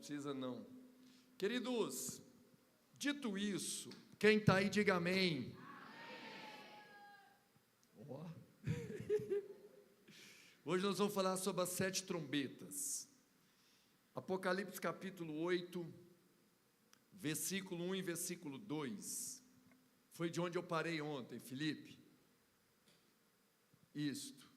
precisa não. Queridos, dito isso, quem está aí, diga amém. Oh. Hoje nós vamos falar sobre as 7 trombetas. Apocalipse capítulo 8, versículo 1 e versículo 2. Foi de onde eu parei ontem, Felipe. Isto.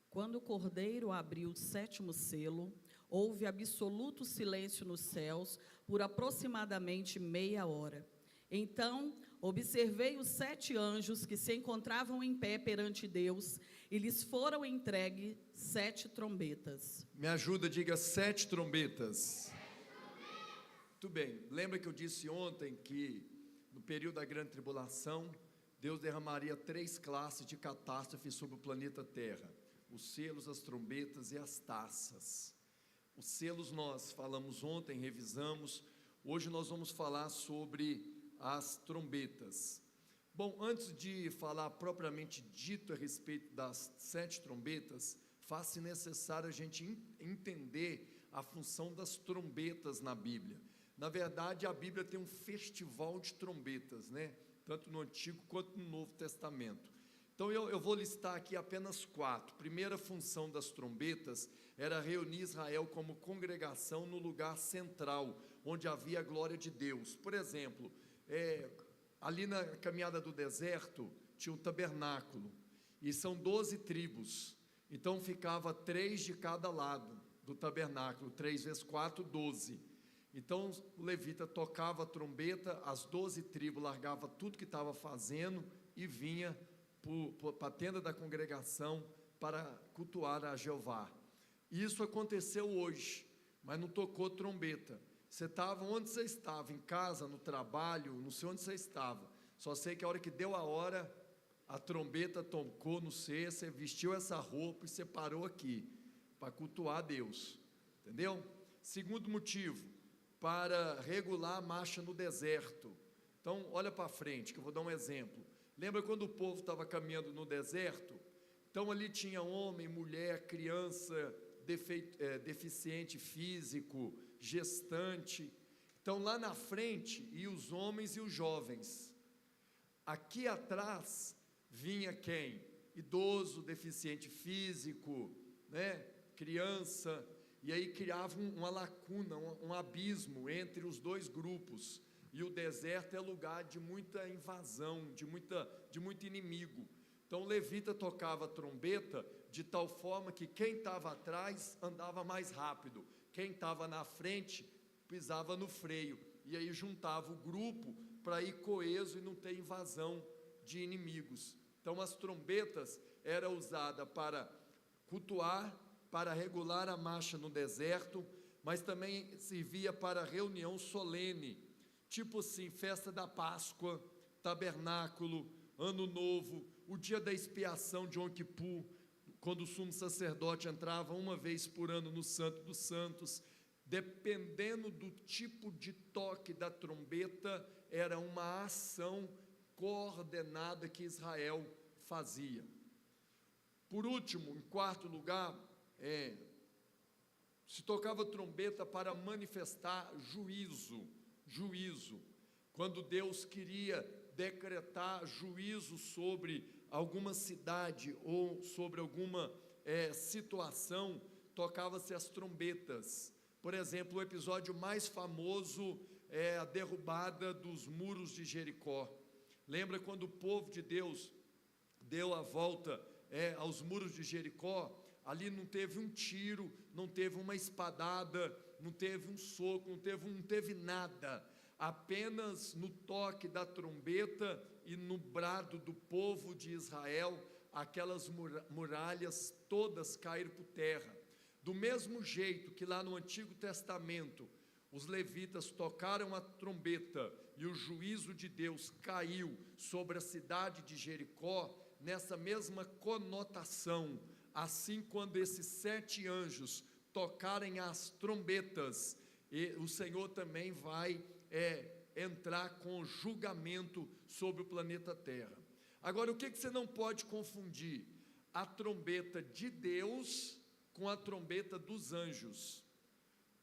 Quando o Cordeiro abriu o 7º selo, houve absoluto silêncio nos céus por aproximadamente meia hora. Então, observei os 7 anjos que se encontravam em pé perante Deus, e lhes foram entregues 7 trombetas. Me ajuda, diga 7 trombetas. Muito bem, lembra que eu disse ontem que no período da grande tribulação, Deus derramaria 3 classes de catástrofes sobre o planeta Terra: os selos, as trombetas e as taças. Os selos nós falamos ontem, revisamos. Hoje nós vamos falar sobre as trombetas. Bom, antes de falar propriamente dito a respeito das 7 trombetas, faz-se necessário a gente entender a função das trombetas na Bíblia. Na verdade, a Bíblia tem um festival de trombetas, né? Tanto no Antigo quanto no Novo Testamento. Então eu vou listar aqui apenas 4. Primeira função das trombetas era reunir Israel como congregação no lugar central, onde havia a glória de Deus. Por exemplo, ali na caminhada do deserto tinha um tabernáculo, e são 12 tribos, então ficava 3 de cada lado do tabernáculo, 3 vezes 4, 12. Então o levita tocava a trombeta, as 12 tribos largavam tudo que estava fazendo e vinha para a tenda da congregação para cultuar a Jeová. Isso aconteceu hoje, mas não tocou trombeta. Você estava onde você estava, em casa, no trabalho, não sei onde você estava, só sei que a hora que deu a hora, a trombeta tocou no você vestiu essa roupa e você parou aqui, para cultuar a Deus, entendeu? Segundo motivo, para regular a marcha no deserto. Então olha para frente, que eu vou dar um exemplo. Lembra quando o povo estava caminhando no deserto? Então ali tinha homem, mulher, criança, deficiente físico, gestante. Então lá na frente iam os homens e os jovens. Aqui atrás vinha quem? Idoso, deficiente físico, né? Criança. E aí criava uma lacuna, um abismo entre os 2 grupos. E o deserto é lugar de muita invasão, de muito inimigo. Então o levita tocava a trombeta de tal forma que quem estava atrás andava mais rápido, quem estava na frente pisava no freio, e aí juntava o grupo para ir coeso e não ter invasão de inimigos. Então as trombetas eram usadas para cultuar, para regular a marcha no deserto, mas também servia para reunião solene, tipo assim, festa da Páscoa, tabernáculo, Ano Novo, o dia da expiação de Yom Kippur, quando o sumo sacerdote entrava uma vez por ano no Santo dos Santos. Dependendo do tipo de toque da trombeta, era uma ação coordenada que Israel fazia. Por último, em 4º lugar, se tocava trombeta para manifestar juízo, quando Deus queria decretar juízo sobre alguma cidade ou sobre alguma situação, tocava-se as trombetas. Por exemplo, o episódio mais famoso é a derrubada dos muros de Jericó. Lembra quando o povo de Deus deu a volta aos muros de Jericó? Ali não teve um tiro, não teve uma espadada, não teve um soco, não teve nada. Apenas no toque da trombeta e no brado do povo de Israel, aquelas muralhas todas caíram por terra. Do mesmo jeito que lá no Antigo Testamento, os levitas tocaram a trombeta e o juízo de Deus caiu sobre a cidade de Jericó, nessa mesma conotação, assim quando esses 7 anjos tocarem as trombetas, e o Senhor também vai entrar com julgamento sobre o planeta Terra. Agora, o que você não pode confundir? A trombeta de Deus com a trombeta dos anjos.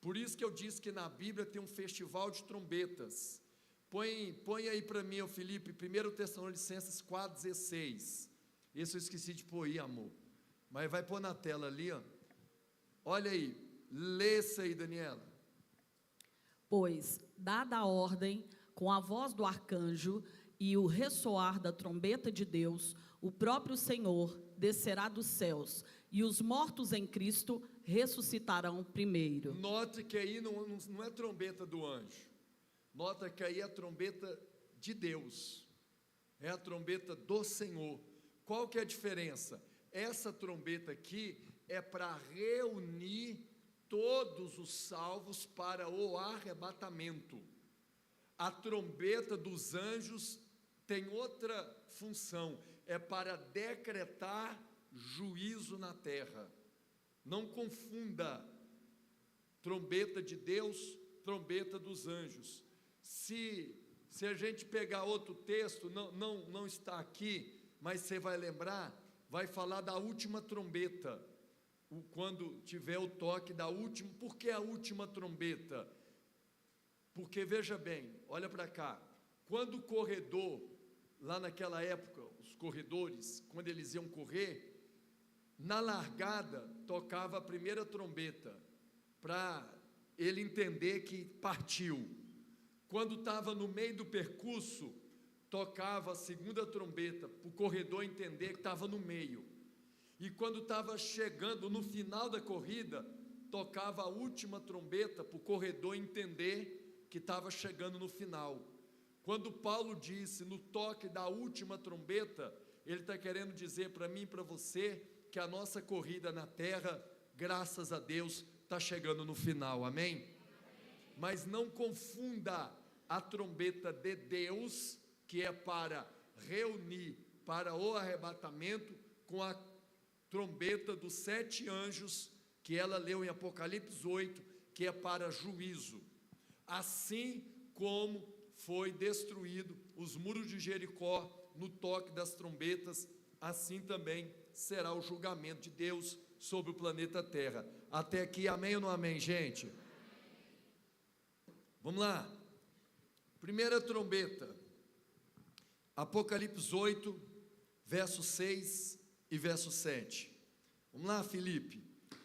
Por isso que eu disse que na Bíblia tem um festival de trombetas. Põe aí para mim, Felipe, 1 Tessalonicenses 4,16. Esse eu esqueci de pôr aí, amor. Mas vai pôr na tela ali, ó. Olha aí, lê isso aí, Daniela. Pois, dada a ordem, com a voz do arcanjo e o ressoar da trombeta de Deus, o próprio Senhor descerá dos céus, e os mortos em Cristo ressuscitarão primeiro. Note que aí não é trombeta do anjo. Nota que aí é a trombeta de Deus. É a trombeta do Senhor. Qual que é a diferença? Essa trombeta aqui é para reunir todos os salvos para o arrebatamento. A trombeta dos anjos tem outra função, é para decretar juízo na terra. Não confunda trombeta de Deus, trombeta dos anjos. Se a gente pegar outro texto, não está aqui, mas você vai lembrar, vai falar da última trombeta, quando tiver o toque da última. Por que a última trombeta? Porque veja bem, olha para cá, quando o corredor, lá naquela época, os corredores, quando eles iam correr, na largada tocava a primeira trombeta, para ele entender que partiu. Quando estava no meio do percurso, tocava a segunda trombeta, para o corredor entender que estava no meio. E quando estava chegando no final da corrida, tocava a última trombeta, para o corredor entender que estava chegando no final. Quando Paulo disse no toque da última trombeta, ele está querendo dizer para mim e para você, que a nossa corrida na terra, graças a Deus, está chegando no final, amém? Mas não confunda a trombeta de Deus, que é para reunir para o arrebatamento, com a trombeta dos 7 anjos, que ela leu em Apocalipse 8, que é para juízo. Assim como foi destruído os muros de Jericó no toque das trombetas, assim também será o julgamento de Deus sobre o planeta Terra. Até aqui, amém ou não amém, gente? Vamos lá. Primeira trombeta, Apocalipse 8, verso 6 e verso 7. Vamos lá, Felipe.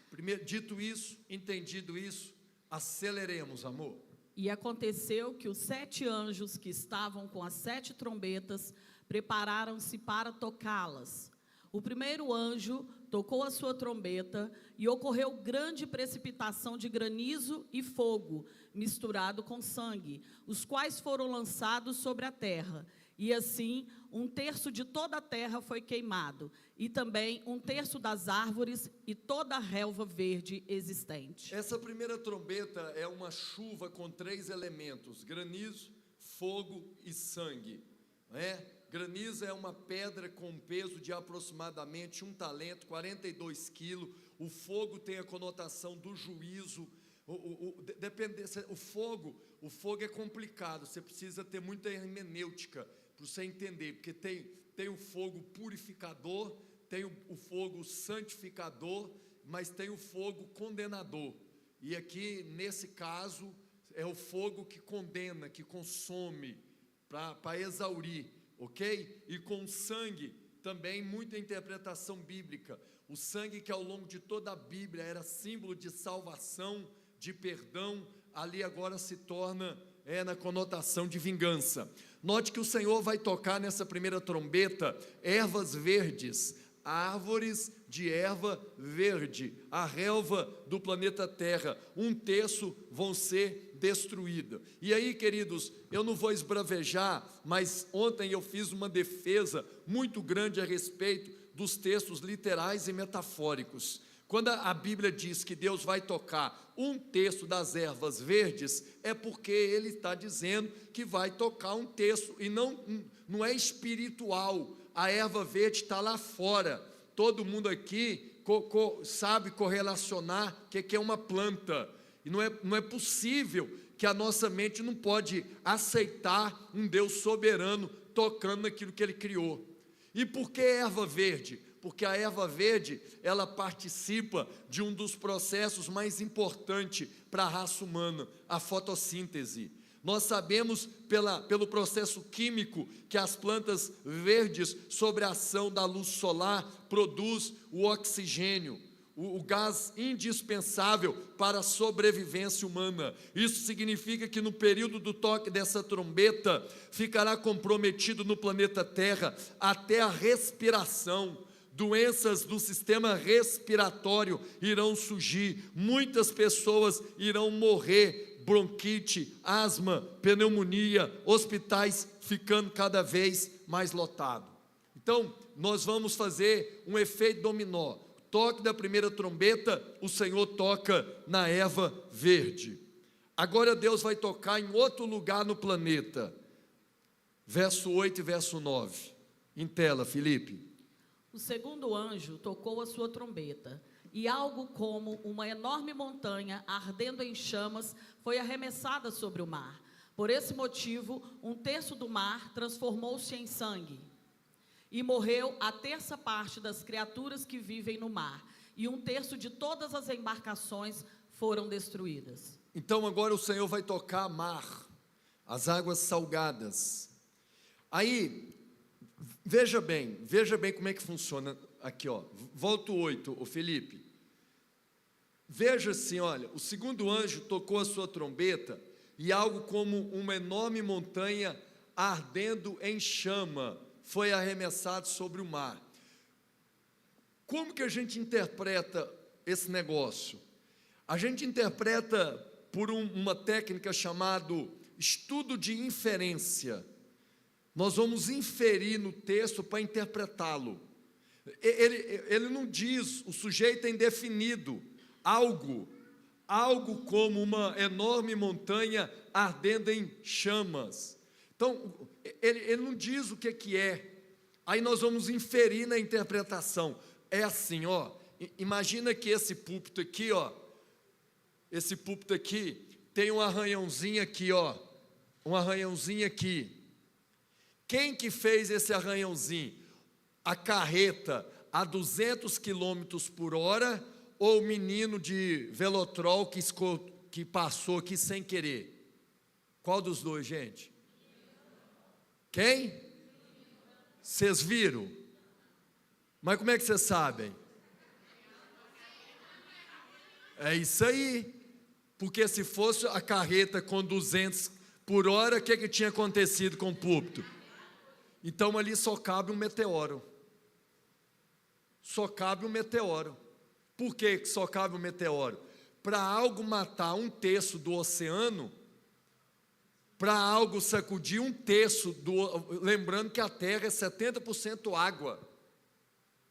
Primeiro, dito isso, entendido isso, aceleremos, amor. E aconteceu que os 7 anjos que estavam com as 7 trombetas prepararam-se para tocá-las. O primeiro anjo tocou a sua trombeta e ocorreu grande precipitação de granizo e fogo, misturado com sangue, os quais foram lançados sobre a terra. E assim, 1/3 de toda a terra foi queimado, e também 1/3 das árvores e toda a relva verde existente. Essa primeira trombeta é uma chuva com 3 elementos: granizo, fogo e sangue. Não é? Granizo é uma pedra com peso de aproximadamente 1 talento, 42 quilos. O fogo tem a conotação do juízo. O fogo é complicado, você precisa ter muita hermenêutica para você entender, porque tem o fogo purificador, tem o fogo santificador, mas tem o fogo condenador. E aqui, nesse caso, é o fogo que condena, que consome, para exaurir. Ok? E com sangue, também muita interpretação bíblica. O sangue que ao longo de toda a Bíblia era símbolo de salvação, de perdão, ali agora se torna na conotação de vingança. Note que o Senhor vai tocar nessa primeira trombeta ervas verdes, árvores de erva verde, a relva do planeta Terra, 1/3 vão ser destruídas. E aí, queridos, eu não vou esbravejar, mas ontem eu fiz uma defesa muito grande a respeito dos textos literais e metafóricos. Quando a Bíblia diz que Deus vai tocar 1/3 das ervas verdes, é porque Ele está dizendo que vai tocar 1/3, e não é espiritual. A erva verde está lá fora. Todo mundo aqui sabe correlacionar o que é uma planta. E não é possível que a nossa mente não pode aceitar um Deus soberano tocando naquilo que Ele criou. E por que erva verde? Porque a erva verde, ela participa de um dos processos mais importantes para a raça humana, a fotossíntese. Nós sabemos pelo processo químico que as plantas verdes, sob a ação da luz solar, produz o oxigênio, o gás indispensável para a sobrevivência humana. Isso significa que no período do toque dessa trombeta, ficará comprometido no planeta Terra até a respiração. Doenças do sistema respiratório irão surgir, muitas pessoas irão morrer, bronquite, asma, pneumonia, hospitais ficando cada vez mais lotados. Então, nós vamos fazer um efeito dominó. Toque da primeira trombeta, o Senhor toca na erva verde. Agora Deus vai tocar em outro lugar no planeta. Verso 8 e verso 9. Em tela, Felipe. O segundo anjo tocou a sua trombeta, e algo como uma enorme montanha, ardendo em chamas, foi arremessada sobre o mar. Por esse motivo, um terço do mar transformou-se em sangue. E morreu a terça parte das criaturas que vivem no mar, e um terço de todas as embarcações foram destruídas. Então agora o Senhor vai tocar mar, as águas salgadas. Aí, veja bem como é que funciona aqui, ó. Volta o 8, o Felipe. Veja assim, olha, o segundo anjo tocou a sua trombeta, e algo como uma enorme montanha ardendo em chama foi arremessado sobre o mar. Como que a gente interpreta esse negócio? A gente interpreta por uma técnica chamada estudo de inferência. Nós vamos inferir no texto para interpretá-lo. Ele não diz, o sujeito é indefinido, algo como uma enorme montanha ardendo em chamas. Então, ele não diz o que é. Aí nós vamos inferir na interpretação. É assim, ó. Imagina que esse púlpito aqui, ó. Esse púlpito aqui tem um arranhãozinho aqui, ó. Um arranhãozinho aqui. Quem que fez esse arranhãozinho? A carreta a 200 km por hora ou o menino de Velotrol que passou aqui sem querer? Qual dos dois, gente? Quem? Vocês viram? Mas como é que vocês sabem? É isso aí. Porque se fosse a carreta com 200 por hora, o que tinha acontecido com o púlpito? Então ali só cabe um meteoro. Só cabe um meteoro. Por que só cabe um meteoro? Para algo matar um terço do oceano, para algo sacudir um terço lembrando que a Terra é 70% água.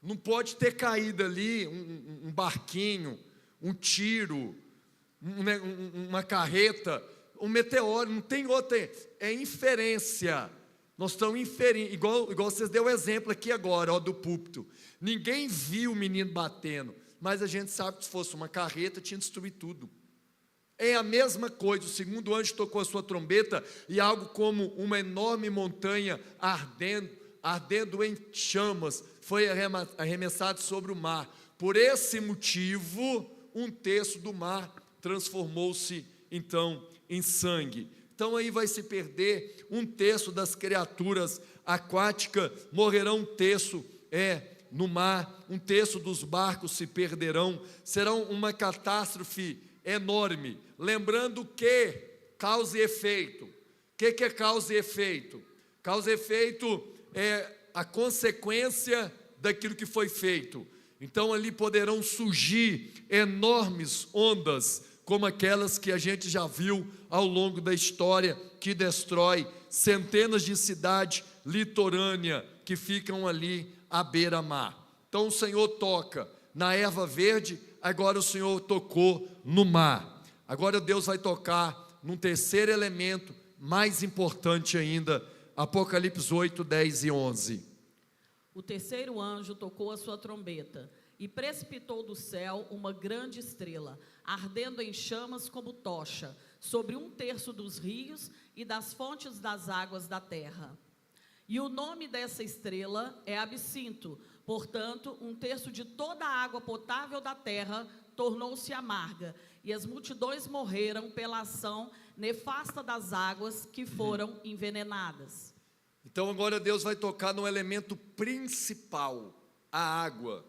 Não pode ter caído ali um barquinho, um tiro, uma carreta, um meteoro, não tem outra, é inferência. Nós estamos inferindo, igual vocês deu o exemplo aqui agora, ó, do púlpito. Ninguém viu o menino batendo, mas a gente sabe que se fosse uma carreta, tinha destruído tudo. É a mesma coisa, o segundo anjo tocou a sua trombeta, e algo como uma enorme montanha ardendo em chamas, foi arremessado sobre o mar. Por esse motivo, um terço do mar transformou-se, então, em sangue. Então aí vai se perder um terço das criaturas aquáticas, morrerão um terço no mar, um terço dos barcos se perderão, será uma catástrofe enorme. Lembrando que causa e efeito. O que é causa e efeito? Causa e efeito é a consequência daquilo que foi feito. Então ali poderão surgir enormes ondas, como aquelas que a gente já viu ao longo da história, que destrói centenas de cidades litorâneas que ficam ali à beira-mar. Então o Senhor toca na erva verde, agora o Senhor tocou no mar. Agora Deus vai tocar num terceiro elemento, mais importante ainda, Apocalipse 8, 10 e 11. O terceiro anjo tocou a sua trombeta, e precipitou do céu uma grande estrela, ardendo em chamas como tocha, sobre um terço dos rios e das fontes das águas da terra. E o nome dessa estrela é Absinto, Portanto, 1/3 de toda a água potável da terra tornou-se amarga, e as multidões morreram pela ação nefasta das águas que foram envenenadas. Então agora Deus vai tocar no elemento principal, a água.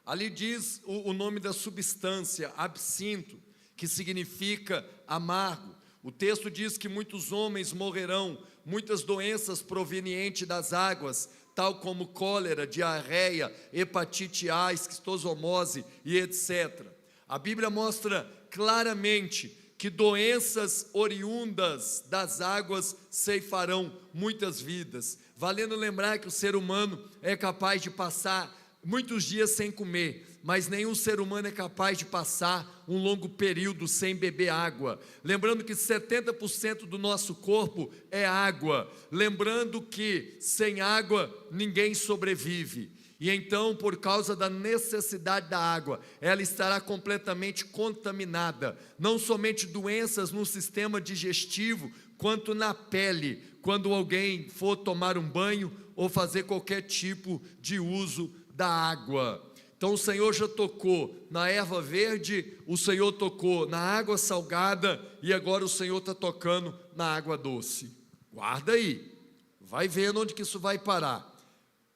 Ali diz o nome da substância, absinto, que significa amargo. O texto diz que muitos homens morrerão, muitas doenças provenientes das águas, tal como cólera, diarreia, hepatite A, esquistosomose e etc. A Bíblia mostra claramente que doenças oriundas das águas ceifarão muitas vidas. Valendo lembrar que o ser humano é capaz de passar muitos dias sem comer, mas nenhum ser humano é capaz de passar um longo período sem beber água. Lembrando que 70% do nosso corpo é água. Lembrando que sem água ninguém sobrevive. E então, por causa da necessidade da água, ela estará completamente contaminada. Não somente doenças no sistema digestivo, quanto na pele, quando alguém for tomar um banho ou fazer qualquer tipo de uso da água. Então o Senhor já tocou na erva verde, o Senhor tocou na água salgada, e agora o Senhor está tocando na água doce. Guarda aí, vai vendo onde que isso vai parar.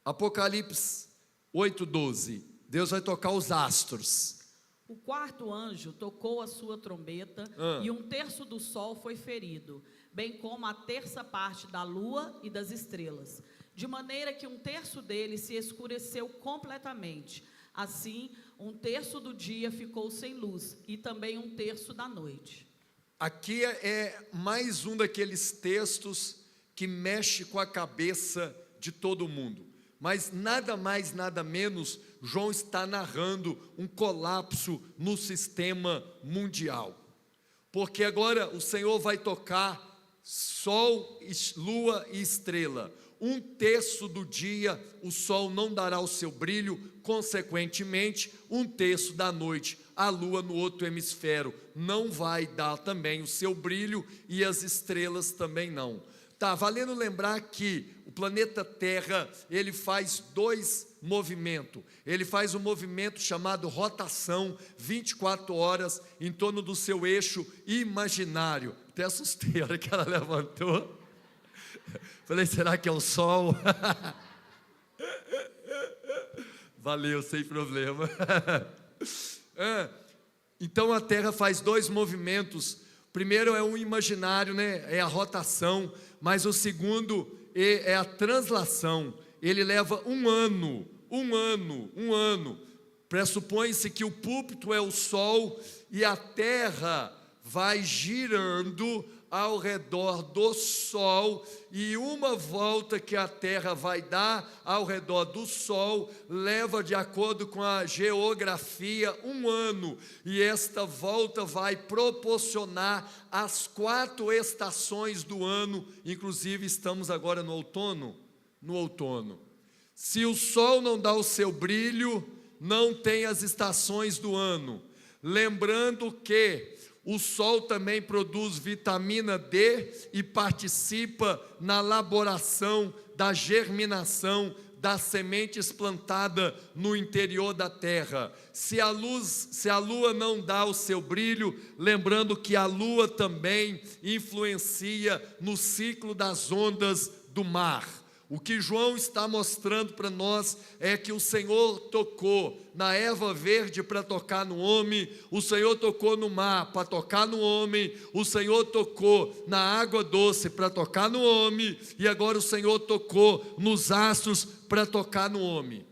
Apocalipse 8:12, Deus vai tocar os astros. O 4º anjo tocou a sua trombeta, e 1/3 do sol foi ferido, bem como a 1/3 parte da lua e das estrelas, de maneira que 1/3 dele se escureceu completamente. Assim, 1/3 do dia ficou sem luz, e também 1/3 da noite. Aqui é mais um daqueles textos que mexe com a cabeça de todo mundo. Mas nada mais, nada menos, João está narrando um colapso no sistema mundial. Porque agora o Senhor vai tocar sol, lua e estrela. 1/3 do dia o sol não dará o seu brilho, consequentemente, 1/3 da noite a lua no outro hemisfério não vai dar também o seu brilho, e as estrelas também não. Tá, valendo lembrar que o planeta Terra, ele faz 2 movimentos. Ele faz um movimento chamado rotação, 24 horas, em torno do seu eixo imaginário. Até assustei a hora que ela levantou. Falei, será que é o sol? Valeu, sem problema. Então a Terra faz 2 movimentos. Primeiro é um imaginário, né? É a rotação. Mas o segundo é a translação. Ele leva um ano. Pressupõe-se que o púlpito é o sol, e a terra vai girando ao redor do sol, e uma volta que a terra vai dar ao redor do sol leva, de acordo com a geografia, um ano, e esta volta vai proporcionar as 4 estações do ano. Inclusive estamos agora no outono. Se o sol não dá o seu brilho, não tem as estações do ano. Lembrando que o sol também produz vitamina D e participa na elaboração da germinação das sementes plantadas no interior da terra. Se a lua não dá o seu brilho, lembrando que a lua também influencia no ciclo das ondas do mar. O que João está mostrando para nós é que o Senhor tocou na erva verde para tocar no homem, o Senhor tocou no mar para tocar no homem, o Senhor tocou na água doce para tocar no homem, e agora o Senhor tocou nos astros para tocar no homem.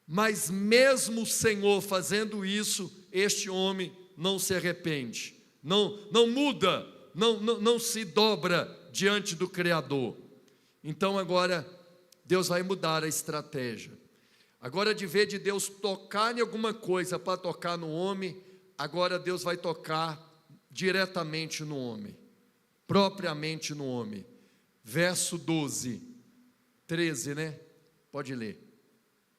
Mas mesmo o Senhor fazendo isso, este homem não se arrepende, não muda, não se dobra diante do Criador. Então agora Deus vai mudar a estratégia. Agora, de vez de Deus tocar em alguma coisa para tocar no homem, agora Deus vai tocar diretamente no homem, propriamente no homem. Verso 13, né? Pode ler.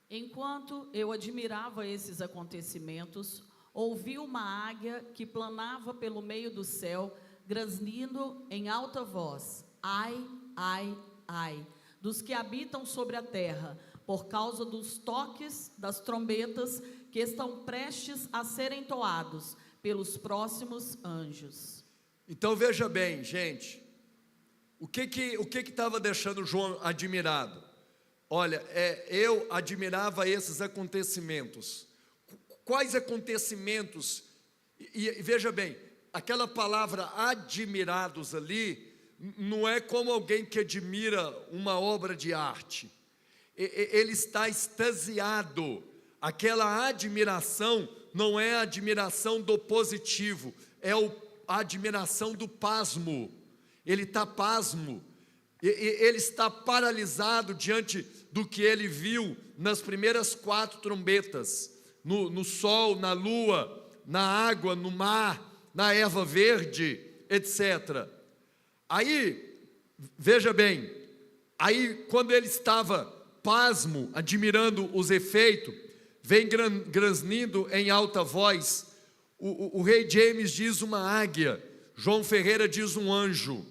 Enquanto eu admirava esses acontecimentos, ouvi uma águia que planava pelo meio do céu, grasnindo em alta voz: ai, ai, ai, dos que habitam sobre a terra, por causa dos toques das trombetas que estão prestes a serem toados pelos próximos anjos. Então veja bem, gente, o que estava deixando João admirado? Olha, eu admirava esses acontecimentos. Quais acontecimentos? E veja bem, aquela palavra admirados ali, não é como alguém que admira uma obra de arte. Ele está extasiado. Aquela admiração não é a admiração do positivo, é a admiração do pasmo. Ele está pasmo, ele está paralisado diante do que ele viu nas primeiras 4 trombetas, no sol, na lua, na água, no mar, na erva verde, etc. Aí, veja bem, aí quando ele estava pasmo, admirando os efeitos, vem grasnindo em alta voz, o rei James diz uma águia, João Ferreira diz um anjo.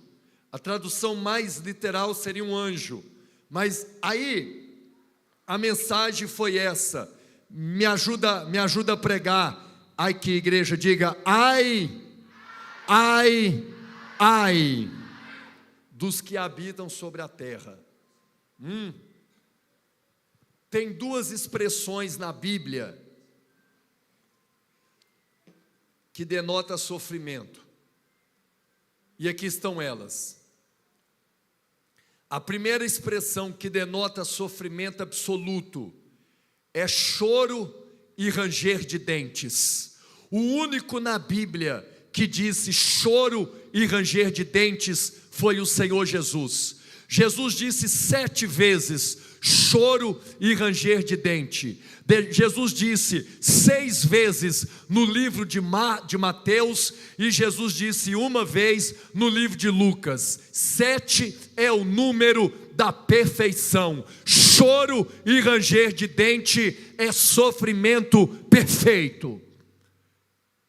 A tradução mais literal seria um anjo. Mas aí, a mensagem foi essa. Me ajuda a pregar. Ai, que igreja, diga: ai, ai, ai, dos que habitam sobre a terra. Tem 2 expressões na Bíblia que denota sofrimento. E aqui estão elas. A primeira expressão que denota sofrimento absoluto é choro e ranger de dentes. O único na Bíblia que disse choro e ranger de dentes foi o Senhor Jesus. Jesus disse 7 vezes choro e ranger de dente. Jesus disse 6 vezes no livro de Mateus, e Jesus disse 1 vez no livro de Lucas. 7 é o número da perfeição. Choro e ranger de dente é sofrimento perfeito.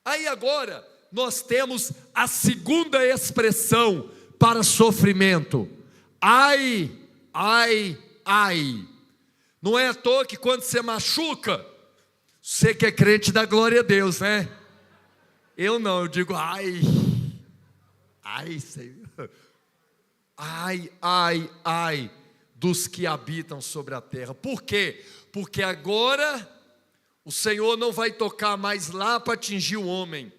Aí agora nós temos a segunda expressão para sofrimento. Ai, ai, ai. Não é à toa que quando você machuca, você que é crente dá glória a Deus, né? Eu não, eu digo ai, ai, Senhor. Ai, ai, ai dos que habitam sobre a terra. Por quê? Porque agora o Senhor não vai tocar mais lá para atingir o homem.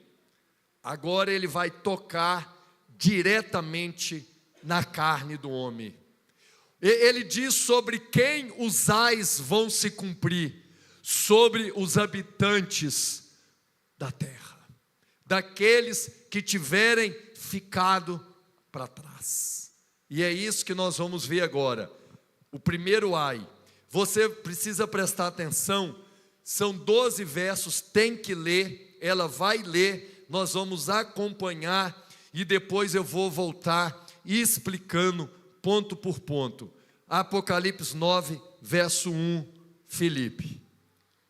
Agora Ele vai tocar diretamente na carne do homem. Ele diz sobre quem os ais vão se cumprir: sobre os habitantes da terra, daqueles que tiverem ficado para trás. E é isso que nós vamos ver agora. O primeiro ai, você precisa prestar atenção, são 12 versos, tem que ler, ela vai ler, nós vamos acompanhar e depois eu vou voltar explicando ponto por ponto. Apocalipse 9, verso 1, Filipe.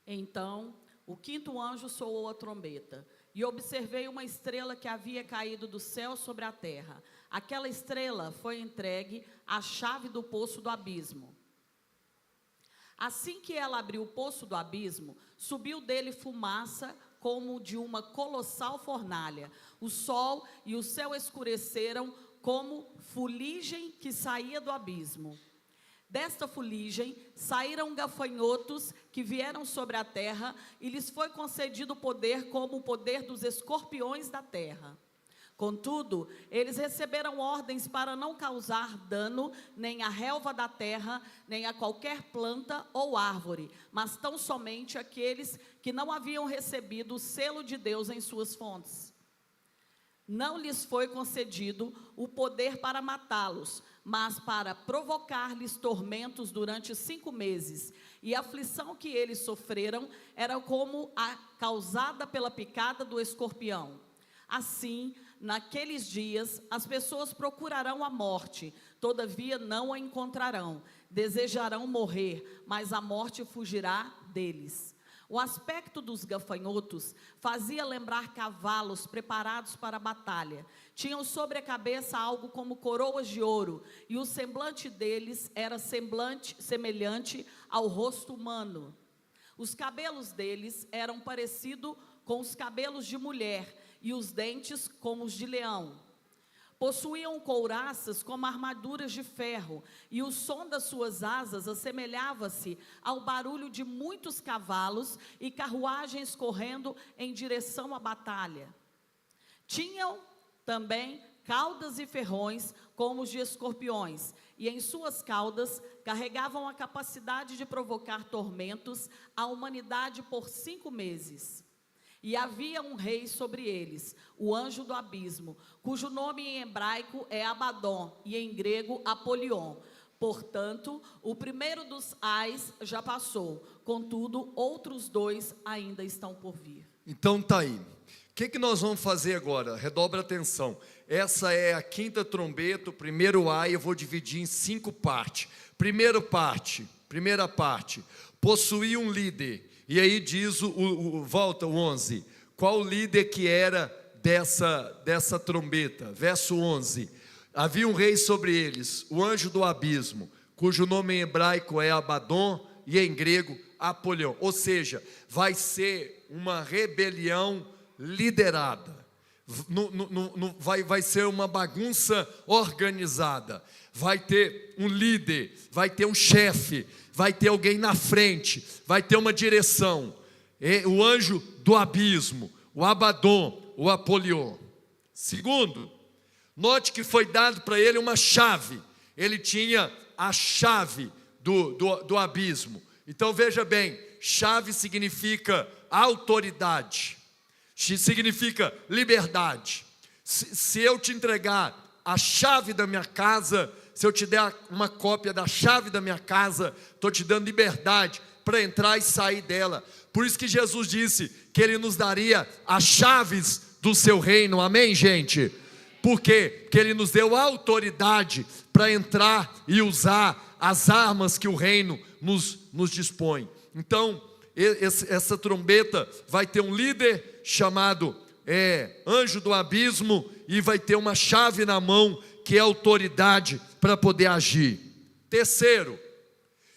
Então, o 5º anjo soou a trombeta, e observei uma estrela que havia caído do céu sobre a terra. Aquela estrela foi entregue à chave do poço do abismo. Assim que ela abriu o poço do abismo, subiu dele fumaça como de uma colossal fornalha. O sol e o céu escureceram como fuligem que saía do abismo. Desta fuligem saíram gafanhotos que vieram sobre a terra, e lhes foi concedido poder como o poder dos escorpiões da terra. Contudo, eles receberam ordens para não causar dano nem à relva da terra, nem a qualquer planta ou árvore, mas tão somente aqueles que não haviam recebido o selo de Deus em suas fontes. Não lhes foi concedido o poder para matá-los, mas para provocar-lhes tormentos durante 5 meses. E a aflição que eles sofreram era como a causada pela picada do escorpião. Assim, naqueles dias, as pessoas procurarão a morte, todavia não a encontrarão. Desejarão morrer, mas a morte fugirá deles. O aspecto dos gafanhotos fazia lembrar cavalos preparados para a batalha. Tinham sobre a cabeça algo como coroas de ouro, e o semblante deles era semelhante ao rosto humano. Os cabelos deles eram parecidos com os cabelos de mulher, e os dentes como os de leão. Possuíam couraças como armaduras de ferro, e o som das suas asas assemelhava-se ao barulho de muitos cavalos e carruagens correndo em direção à batalha. Tinham também caudas e ferrões como os de escorpiões, e em suas caudas carregavam a capacidade de provocar tormentos à humanidade por 5 meses. E havia um rei sobre eles, o anjo do abismo, cujo nome em hebraico é Abaddon e em grego Apolion. Portanto, o primeiro dos ais já passou, contudo, outros 2 ainda estão por vir. Então tá aí. O que nós vamos fazer agora? Redobra atenção. Essa é a 5ª trombeta, o primeiro ai, eu vou dividir em 5 partes. Primeira parte, possuía um líder. E aí diz, volta o 11, qual o líder que era dessa trombeta? Verso 11, havia um rei sobre eles, o anjo do abismo, cujo nome em hebraico é Abaddon e em grego Apolion. Ou seja, vai ser uma rebelião liderada, vai ser uma bagunça organizada, vai ter um líder, vai ter um chefe, vai ter alguém na frente, vai ter uma direção. O anjo do abismo, o Abaddon, o Apolion. Segundo, note que foi dado para ele uma chave. Ele tinha a chave do abismo. Então veja bem, chave significa autoridade, significa liberdade. Se eu te entregar a chave da minha casa, se eu te der uma cópia da chave da minha casa, estou te dando liberdade para entrar e sair dela. Por isso que Jesus disse que Ele nos daria as chaves do seu reino, amém, gente? Por quê? Porque Ele nos deu autoridade para entrar e usar as armas que o reino nos dispõe. Então, essa trombeta vai ter um líder chamado anjo do abismo, e vai ter uma chave na mão, que é autoridade para poder agir. Terceiro,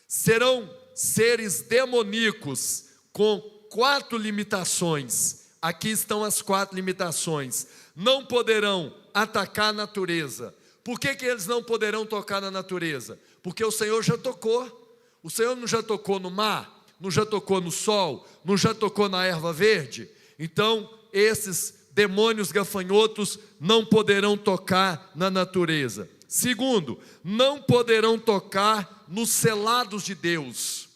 serão seres demoníacos com 4 limitações. Aqui estão as 4 limitações. Não poderão atacar a natureza. Por que eles não poderão tocar na natureza? Porque o Senhor já tocou. O Senhor não já tocou no mar? Não já tocou no sol? Não já tocou na erva verde? Então, esses demônios gafanhotos não poderão tocar na natureza. Segundo, não poderão tocar nos selados de Deus.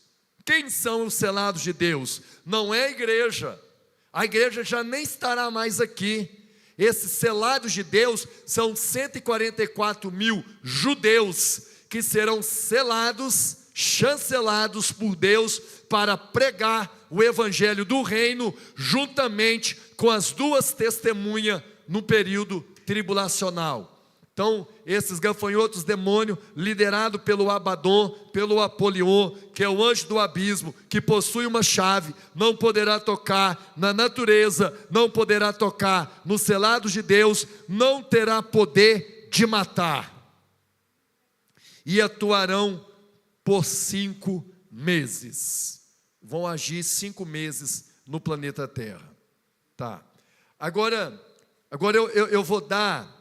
Quem são os selados de Deus? Não é a igreja já nem estará mais aqui. Esses selados de Deus são 144 mil judeus, que serão selados, chancelados por Deus, para pregar o evangelho do reino, juntamente com as 2 testemunhas no período tribulacional. Então, esses gafanhotos demônio, liderado pelo Abaddon, pelo Apolion, que é o anjo do abismo, que possui uma chave, não poderá tocar na natureza, não poderá tocar nos selados de Deus, não terá poder de matar. E atuarão por 5 meses. Vão agir 5 meses no planeta Terra. Tá. Agora eu vou dar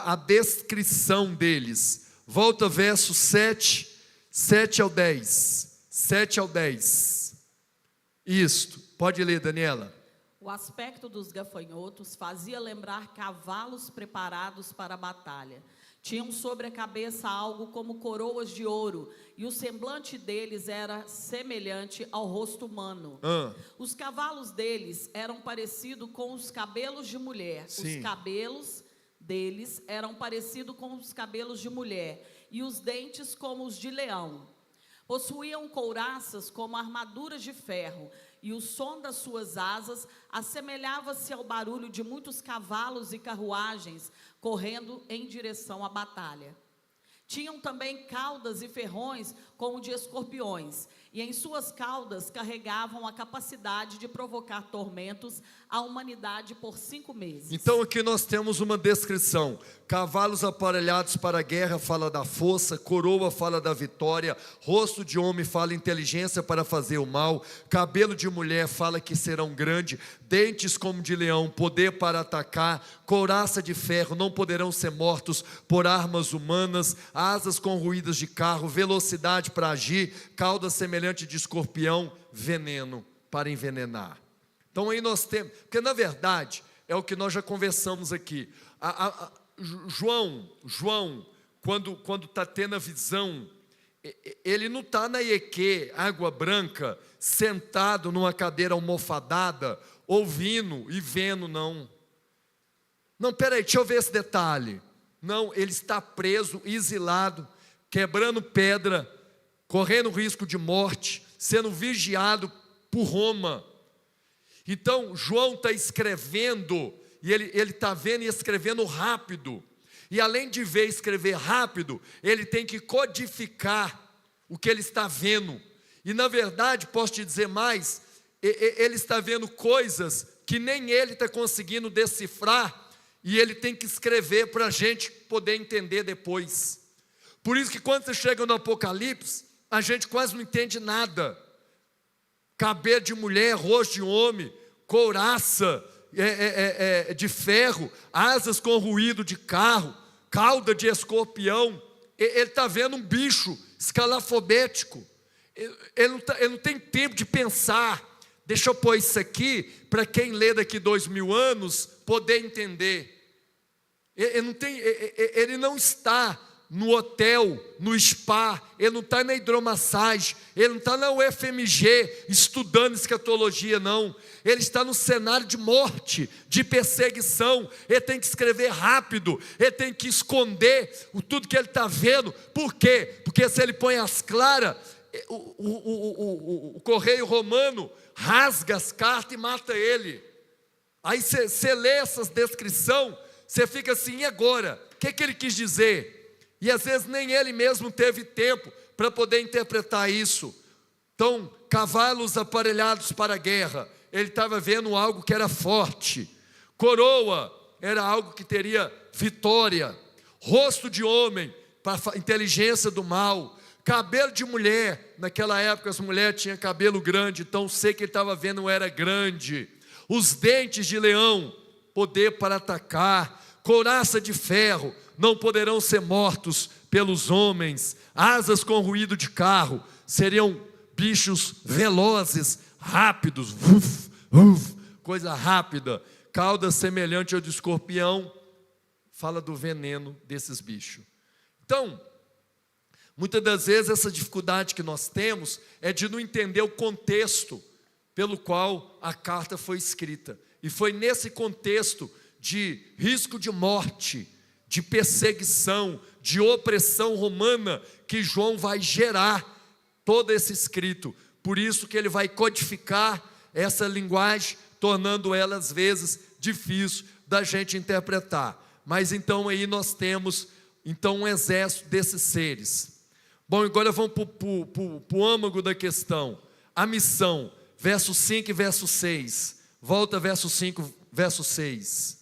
a descrição deles. Volta verso 7 ao 10. 7 ao 10. Isto. Pode ler, Daniela. O aspecto dos gafanhotos fazia lembrar cavalos preparados para a batalha. Tinham sobre a cabeça algo como coroas de ouro, e o semblante deles era semelhante ao rosto humano. Os cavalos deles eram parecidos com os cabelos de mulher. Sim. Os cabelos deles eram parecidos com os cabelos de mulher, e os dentes como os de leão. Possuíam couraças como armaduras de ferro, e o som das suas asas assemelhava-se ao barulho de muitos cavalos e carruagens correndo em direção à batalha. Tinham também caudas e ferrões como de escorpiões, e em suas caudas carregavam a capacidade de provocar tormentos à humanidade por 5 meses. Então aqui nós temos uma descrição: cavalos aparelhados para a guerra fala da força, coroa fala da vitória, rosto de homem fala inteligência para fazer o mal, cabelo de mulher fala que serão grandes, dentes como de leão, poder para atacar, couraça de ferro, não poderão ser mortos por armas humanas, asas com ruídas de carro, velocidade para agir, cauda semelhante de escorpião, veneno para envenenar. Então aí nós temos, porque na verdade é o que nós já conversamos aqui. João, quando está tendo a visão, ele não está na Ieque, Água Branca, sentado numa cadeira almofadada, ouvindo e vendo, não. Não, peraí, deixa eu ver esse detalhe. Não, ele está preso, exilado, quebrando pedra, correndo risco de morte, sendo vigiado por Roma. Então João está escrevendo, e ele está vendo e escrevendo rápido, e além de ver e escrever rápido, ele tem que codificar o que ele está vendo, e na verdade, posso te dizer mais, ele está vendo coisas que nem ele está conseguindo decifrar, e ele tem que escrever para a gente poder entender depois. Por isso que quando você chega no Apocalipse, a gente quase não entende nada. Cabelo de mulher, rosto de homem, couraça de ferro, asas com ruído de carro, cauda de escorpião. Ele está vendo um bicho escalafobético. Ele não tem tempo de pensar. Deixa eu pôr isso aqui, para quem lê daqui 2000 anos, poder entender. Ele não está no hotel, no spa, ele não está na hidromassagem, ele não está na UFMG estudando escatologia, não. Ele está no cenário de morte, de perseguição. Ele tem que escrever rápido, ele tem que esconder tudo que ele está vendo. Por quê? Porque se ele põe as claras, o correio romano rasga as cartas e mata ele. Aí você lê essas descrições, você fica assim, e agora? O que ele quis dizer? E às vezes nem ele mesmo teve tempo para poder interpretar isso. Então, cavalos aparelhados para a guerra, ele estava vendo algo que era forte. Coroa era algo que teria vitória. Rosto de homem para a inteligência do mal. Cabelo de mulher, naquela época as mulheres tinham cabelo grande, então sei que ele estava vendo era grande. Os dentes de leão, poder para atacar. Couraça de ferro, não poderão ser mortos pelos homens. Asas com ruído de carro, seriam bichos velozes, rápidos, coisa rápida. Cauda semelhante ao de escorpião, fala do veneno desses bichos. Então, muitas das vezes essa dificuldade que nós temos é de não entender o contexto pelo qual a carta foi escrita. E foi nesse contexto de risco de morte, de perseguição, de opressão romana, que João vai gerar todo esse escrito. Por isso que ele vai codificar essa linguagem, tornando ela às vezes difícil da gente interpretar. Mas então aí nós temos então um exército desses seres. Bom, agora vamos para o âmago da questão. A missão, verso 5 e verso 6. Volta verso 5, verso 6.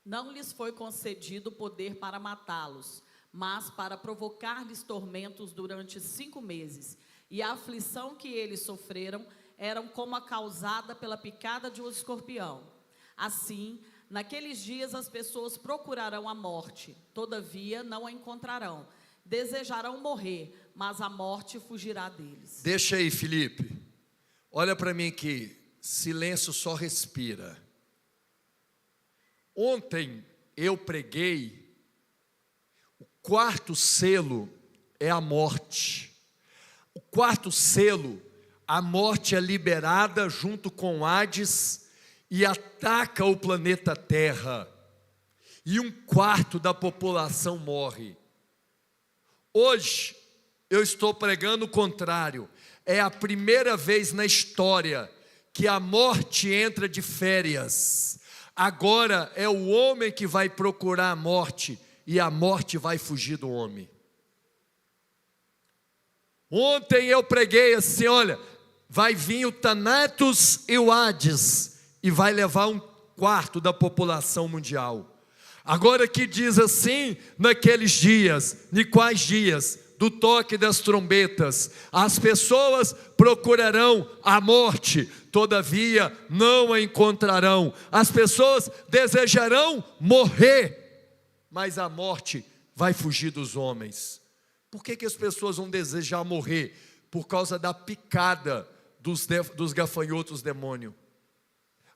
Não lhes foi concedido poder para matá-los, mas para provocar-lhes tormentos durante 5 meses. E a aflição que eles sofreram era como a causada pela picada de um escorpião. Assim, naqueles dias as pessoas procurarão a morte, todavia não a encontrarão. Desejarão morrer, mas a morte fugirá deles. Deixa aí, Felipe. Olha para mim aqui. Silêncio, só respira. Ontem eu preguei, o 4º selo é a morte. O 4º selo, a morte é liberada junto com Hades e ataca o planeta Terra. E 1/4 da população morre. Hoje eu estou pregando o contrário. É a primeira vez na história que a morte entra de férias. Agora é o homem que vai procurar a morte e a morte vai fugir do homem. Ontem eu preguei assim, olha, vai vir o Thanatos e o Hades, e vai levar 1/4 da população mundial. Agora que diz assim, naqueles dias, em quais dias? Do toque das trombetas, as pessoas procurarão a morte, todavia não a encontrarão. As pessoas desejarão morrer, mas a morte vai fugir dos homens. Por que as pessoas vão desejar morrer? Por causa da picada dos gafanhotos demônio.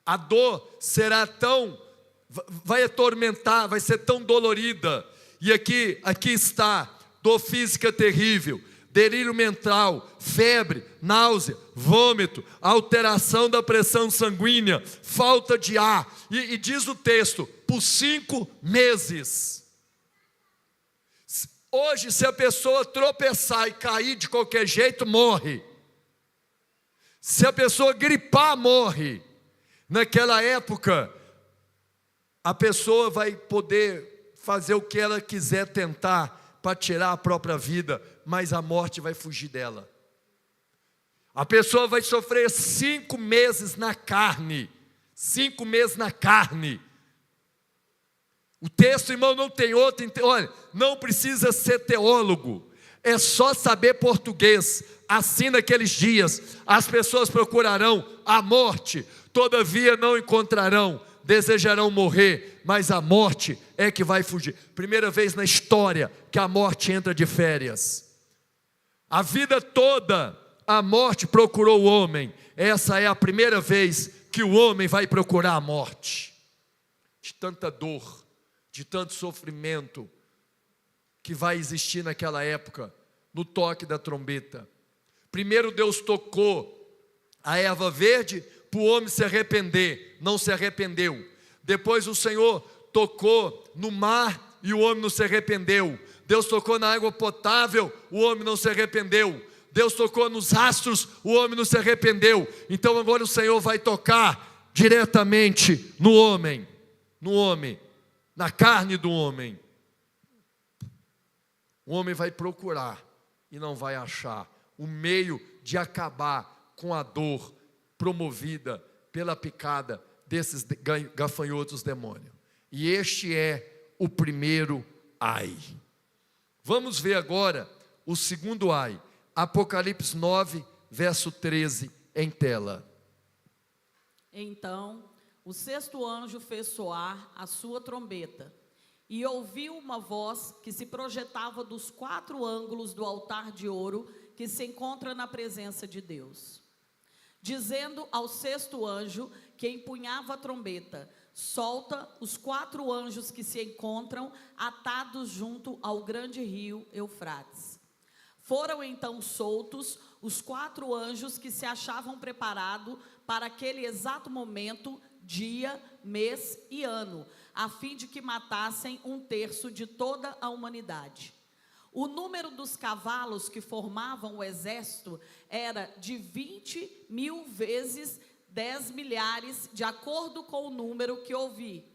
A dor será vai atormentar, vai ser tão dolorida. E aqui está, dor física terrível, delírio mental, febre, náusea, vômito, alteração da pressão sanguínea, falta de ar. E diz o texto, por 5 meses. Hoje, se a pessoa tropeçar e cair de qualquer jeito, morre. Se a pessoa gripar, morre. Naquela época, a pessoa vai poder fazer o que ela quiser tentar para tirar a própria vida, mas a morte vai fugir dela. A pessoa vai sofrer 5 meses na carne. 5 meses na carne. O texto, irmão, não tem outro. Olha, não precisa ser teólogo, é só saber português. Assim, naqueles dias, as pessoas procurarão a morte, todavia não encontrarão, desejarão morrer, mas a morte é que vai fugir. Primeira vez na história que a morte entra de férias. A vida toda a morte procurou o homem. Essa é a primeira vez que o homem vai procurar a morte. De tanta dor, de tanto sofrimento que vai existir naquela época, no toque da trombeta. Primeiro Deus tocou a erva verde para o homem se arrepender, não se arrependeu. Depois o Senhor tocou no mar e o homem não se arrependeu. Deus tocou na água potável, o homem não se arrependeu. Deus tocou nos astros, o homem não se arrependeu. Então agora o Senhor vai tocar diretamente no homem, na carne do homem. O homem vai procurar e não vai achar o meio de acabar com a dor promovida pela picada desses gafanhotos demônios. E este é o primeiro ai. Vamos ver agora o segundo ai. Apocalipse 9, verso 13, em tela. Então, o 6º anjo fez soar a sua trombeta, e ouviu uma voz que se projetava dos 4 ângulos do altar de ouro que se encontra na presença de Deus, dizendo ao 6º anjo que empunhava a trombeta: solta os 4 anjos que se encontram atados junto ao grande rio Eufrates. Foram então soltos os 4 anjos que se achavam preparados para aquele exato momento, dia, mês e ano, a fim de que matassem 1/3 de toda a humanidade. O número dos cavalos que formavam o exército era de 20.000 vezes 10 milhares, de acordo com o número que ouvi.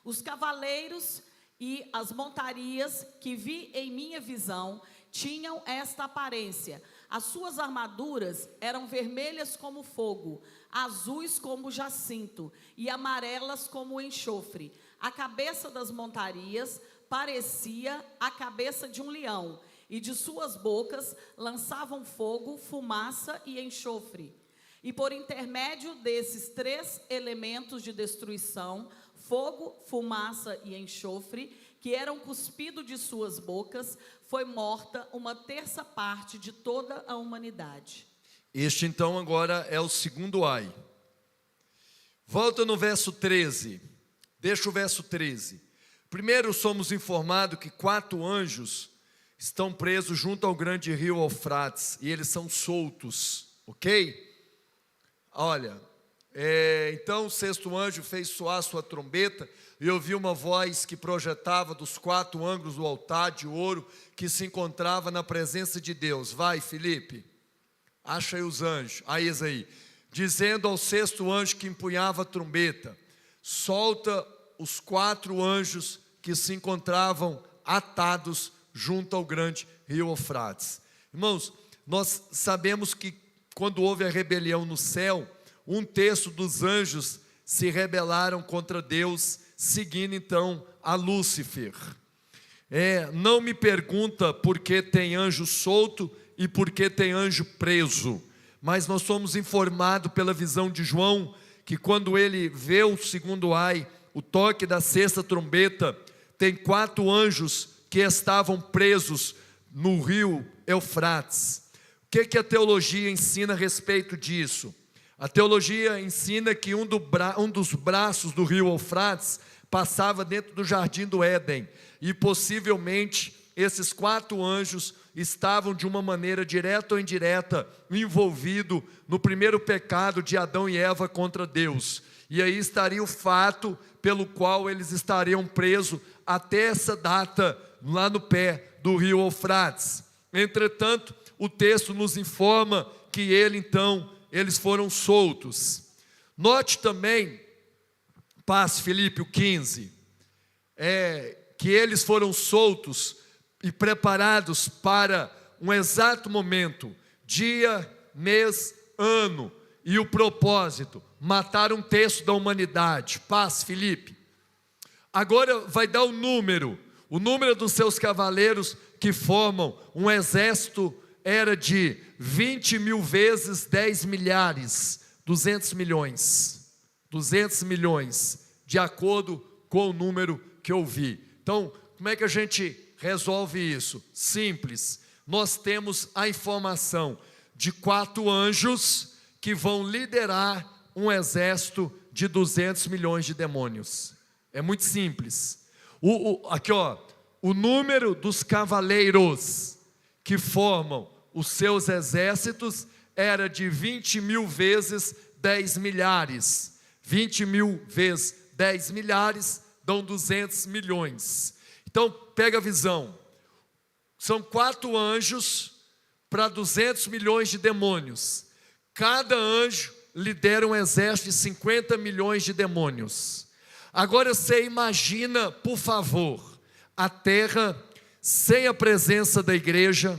Os cavaleiros e as montarias que vi em minha visão tinham esta aparência. As suas armaduras eram vermelhas como fogo, azuis como jacinto e amarelas como enxofre. A cabeça das montarias parecia a cabeça de um leão, e de suas bocas lançavam fogo, fumaça e enxofre. E por intermédio desses 3 elementos de destruição, fogo, fumaça e enxofre, que eram cuspidos de suas bocas, foi morta 1/3 parte de toda a humanidade. Este então agora é o segundo ai. Volta no verso 13. Deixa o verso 13. Primeiro somos informados que 4 anjos estão presos junto ao grande rio Eufrates, e eles são soltos, ok? Olha, então o 6º anjo fez soar sua trombeta, e ouvi uma voz que projetava dos 4 ângulos do altar de ouro que se encontrava na presença de Deus. Vai, Felipe, acha aí os anjos, aí, dizendo ao 6º anjo que empunhava a trombeta: solta os 4 anjos que se encontravam atados junto ao grande rio Eufrates. Irmãos, nós sabemos que quando houve a rebelião no céu, 1/3 dos anjos se rebelaram contra Deus, seguindo então a Lúcifer. Não me pergunta por que tem anjo solto e por que tem anjo preso, mas nós somos informados pela visão de João, que quando ele vê o segundo ai, o toque da 6ª trombeta, tem 4 anjos que estavam presos no rio Eufrates. O que a teologia ensina a respeito disso? A teologia ensina que um dos braços do rio Eufrates passava dentro do jardim do Éden, e possivelmente esses 4 anjos estavam de uma maneira direta ou indireta envolvidos no primeiro pecado de Adão e Eva contra Deus, e aí estaria o fato pelo qual eles estariam presos até essa data lá no pé do rio Eufrates. Entretanto, o texto nos informa que eles foram soltos. Note também, passe Filipe 15, que eles foram soltos e preparados para um exato momento, dia, mês, ano, e o propósito, matar 1/3 da humanidade. Passe Filipe. Agora vai dar o número dos seus cavaleiros que formam um exército, era de 20 mil vezes 10 milhares, 200 milhões, de acordo com o número que eu vi. Então, como é que a gente resolve isso? Simples, nós temos a informação de 4 anjos que vão liderar um exército de 200 milhões de demônios. É muito simples. Aqui ó, o número dos cavaleiros que formam os seus exércitos era de 20 mil vezes 10 milhares. 20 mil vezes 10 milhares dão 200 milhões. Então, pega a visão. São 4 anjos para 200 milhões de demônios. Cada anjo lidera um exército de 50 milhões de demônios. Agora você imagina, por favor, a terra sem a presença da igreja.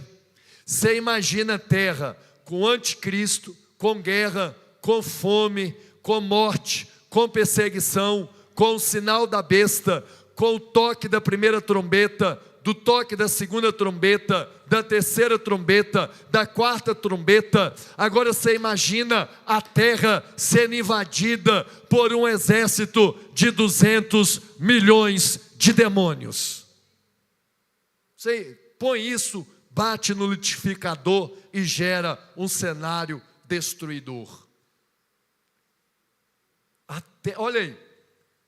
Você imagina a terra com o anticristo, com guerra, com fome, com morte, com perseguição, com o sinal da besta, com o toque da 1ª trombeta, do toque da 2ª trombeta, da 3ª trombeta, da 4ª trombeta. Agora você imagina a terra sendo invadida por um exército de 200 milhões de demônios. Você põe isso, bate no liquidificador e gera um cenário destruidor. Olha aí,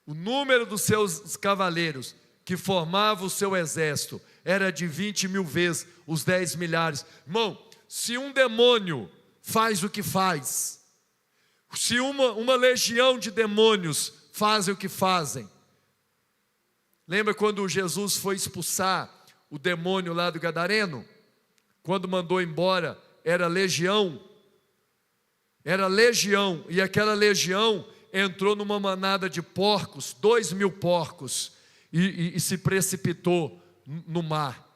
o número dos seus cavaleiros que formavam o seu exército era de 20 mil vezes os 10 milhares. Irmão, se um demônio faz o que faz, se uma legião de demônios fazem o que fazem. Lembra quando Jesus foi expulsar o demônio lá do Gadareno? Quando mandou embora, era legião, e aquela legião entrou numa manada de porcos, 2.000 porcos, e se precipitou no mar.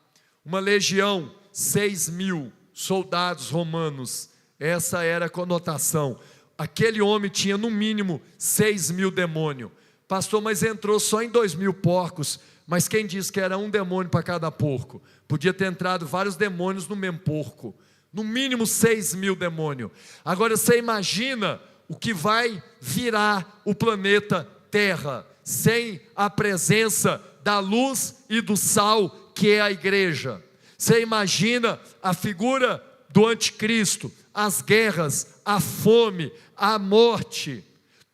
Uma legião, 6.000 soldados romanos, essa era a conotação. Aquele homem tinha no mínimo 6.000 demônios. Pastor, mas entrou só em 2.000 porcos. Mas quem disse que era um demônio para cada porco? Podia ter entrado vários demônios no mesmo porco. No mínimo 6.000 demônios. Agora você imagina o que vai virar o planeta Terra, sem a presença da luz e do sal, que é a igreja. Você imagina a figura do anticristo, as guerras, a fome, a morte,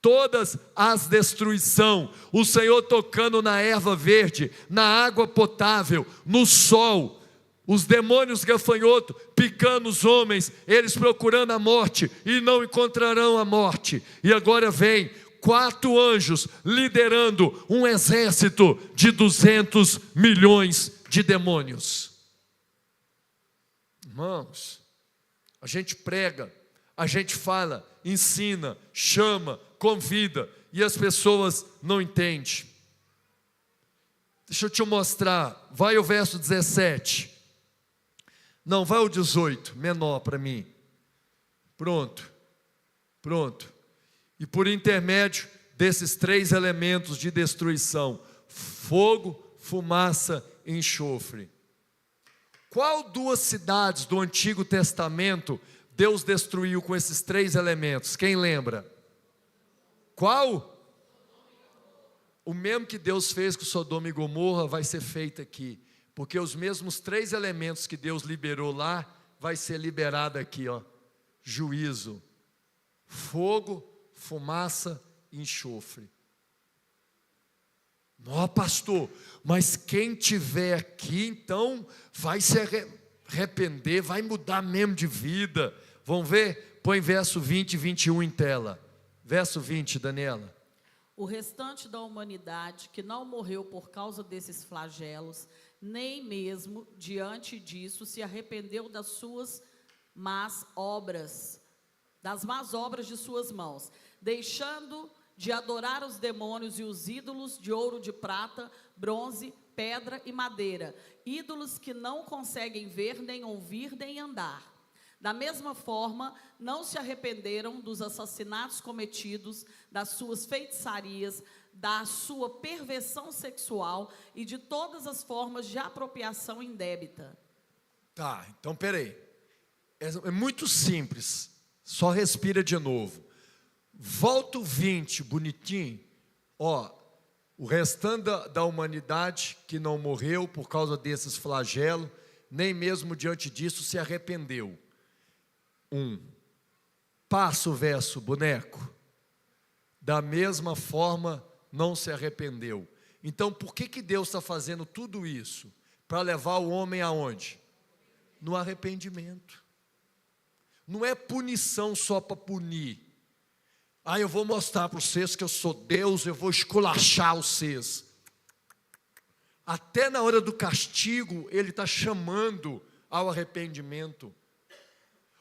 todas as destruições, o Senhor tocando na erva verde, na água potável, no sol, os demônios gafanhotos picando os homens, eles procurando a morte e não encontrarão a morte. E agora vem 4 anjos liderando um exército de 200 milhões de demônios. Irmãos, a gente prega, a gente fala, ensina, chama, convida, e as pessoas não entendem. Deixa eu te mostrar. Vai o verso 17. Não, vai o 18, menor para mim. Pronto. E por intermédio desses 3 elementos de destruição: fogo, fumaça e enxofre. Qual 2 cidades do Antigo Testamento Deus destruiu com esses 3 elementos? Quem lembra? Qual? O mesmo que Deus fez com Sodoma e Gomorra vai ser feito aqui. Porque os mesmos 3 elementos que Deus liberou lá, vai ser liberado aqui, ó. Juízo, fogo, fumaça e enxofre. Não, pastor, mas quem tiver aqui, então, vai se arrepender, vai mudar mesmo de vida. Vamos ver? Põe verso 20 e 21 em tela. Verso 20, Daniela. O restante da humanidade que não morreu por causa desses flagelos, nem mesmo diante disso se arrependeu das suas más obras, das más obras de suas mãos, deixando de adorar os demônios e os ídolos de ouro, de prata, bronze, pedra e madeira, ídolos que não conseguem ver, nem ouvir, nem andar. Da mesma forma, não se arrependeram dos assassinatos cometidos, das suas feitiçarias, da sua perversão sexual e de todas as formas de apropriação indébita. Tá, então peraí. É muito simples. Só respira de novo. Volta o 20, bonitinho. Ó, o restante da humanidade que não morreu por causa desses flagelos, nem mesmo diante disso se arrependeu. Passa o verso, boneco. Da mesma forma, não se arrependeu. Então, por que Deus está fazendo tudo isso? Para levar o homem aonde? No arrependimento. Não é punição só para punir. Eu vou mostrar para vocês que eu sou Deus, eu vou esculachar vocês. Até na hora do castigo, Ele está chamando ao arrependimento.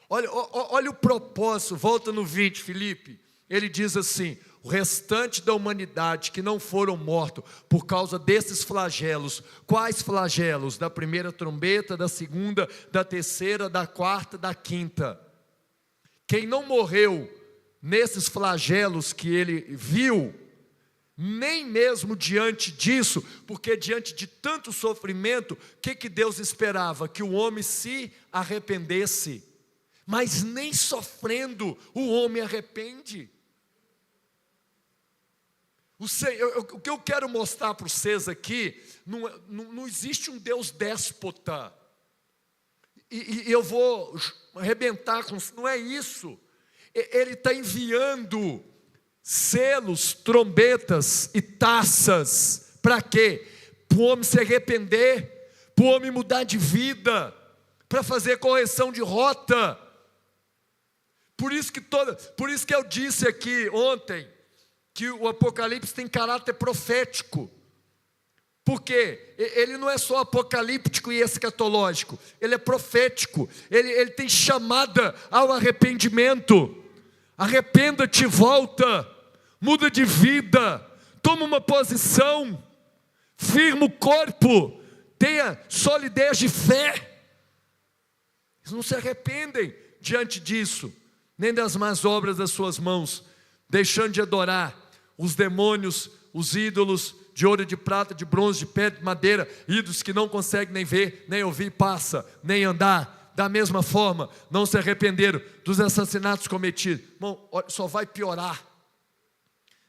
Olha o propósito, volta no 20, Felipe. Ele diz assim: o restante da humanidade que não foram mortos por causa desses flagelos. Quais flagelos? Da primeira trombeta, da segunda, da terceira, da quarta, da quinta. Quem não morreu nesses flagelos que ele viu, nem mesmo diante disso, porque diante de tanto sofrimento, o que Deus esperava? Que o homem se arrependesse. Mas nem sofrendo o homem arrepende. O que eu quero mostrar para vocês aqui, não existe um Deus déspota, e eu vou arrebentar com isso, não é isso. Ele está enviando selos, trombetas e taças, para quê? Para o homem se arrepender, para o homem mudar de vida, para fazer correção de rota. Por isso que eu disse aqui ontem, que o Apocalipse tem caráter profético. Porque ele não é só apocalíptico e escatológico, ele é profético, ele tem chamada ao arrependimento. Arrependa-te, volta, muda de vida, toma uma posição, firma o corpo, tenha solidez de fé. Eles não se arrependem diante disso, nem das más obras das suas mãos, deixando de adorar os demônios, os ídolos de ouro, de prata, de bronze, de pedra, de madeira, ídolos que não conseguem nem ver, nem ouvir, passa, nem andar. Da mesma forma, não se arrependeram dos assassinatos cometidos. Irmão, só vai piorar.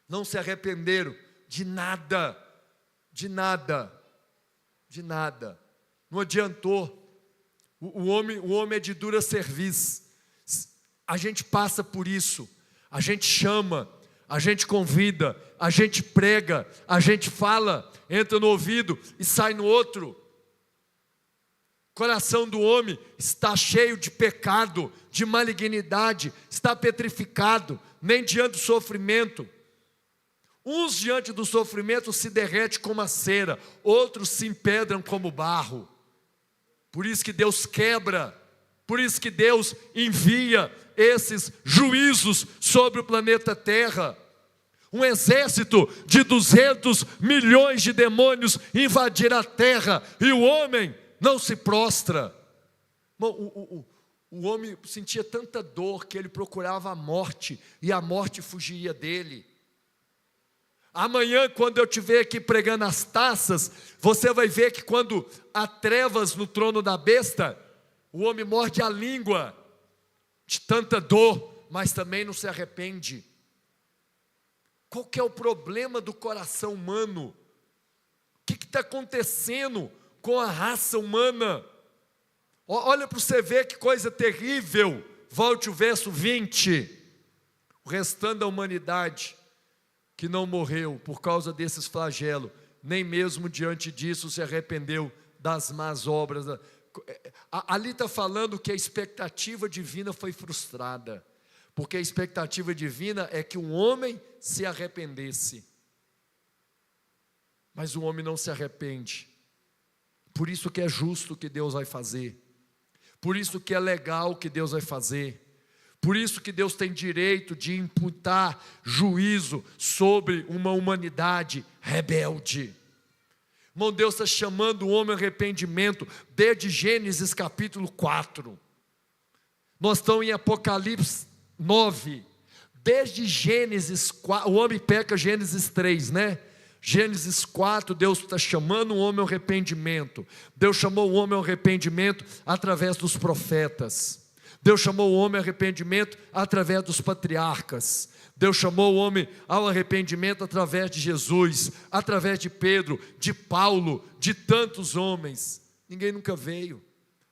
Não se arrependeram de nada, de nada, de nada. Não adiantou. O homem é de dura serviço. A gente passa por isso. A gente chama, a gente convida, a gente prega, a gente fala, entra no ouvido e sai no outro. O coração do homem está cheio de pecado, de malignidade, está petrificado, nem diante do sofrimento. Uns diante do sofrimento se derretem como a cera, outros se empedram como barro. Por isso que Deus quebra, por isso que Deus envia esses juízos sobre o planeta Terra. Um exército de 200 milhões de demônios invadir a terra e o homem não se prostra. O homem sentia tanta dor que ele procurava a morte e a morte fugia dele. Amanhã, quando eu estiver aqui pregando as taças, você vai ver que quando há trevas no trono da besta, o homem morde a língua de tanta dor, mas também não se arrepende. Qual que é o problema do coração humano? O que está acontecendo com a raça humana? Olha para você ver que coisa terrível. Volte o verso 20. O restante da humanidade que não morreu por causa desses flagelos, nem mesmo diante disso se arrependeu das más obras. Ali está falando que a expectativa divina foi frustrada, porque a expectativa divina é que um homem se arrependesse, mas o homem não se arrepende. Por isso que é justo o que Deus vai fazer, por isso que é legal o que Deus vai fazer, por isso que Deus tem direito de imputar juízo sobre uma humanidade rebelde. Irmão, Deus está chamando o homem ao arrependimento desde Gênesis capítulo 4. Nós estamos em Apocalipse 9. Desde Gênesis 4, o homem peca Gênesis 3, né? Gênesis 4, Deus está chamando o homem ao arrependimento. Deus chamou o homem ao arrependimento através dos profetas. Deus chamou o homem ao arrependimento através dos patriarcas. Deus chamou o homem ao arrependimento através de Jesus, através de Pedro, de Paulo, de tantos homens. Ninguém nunca veio.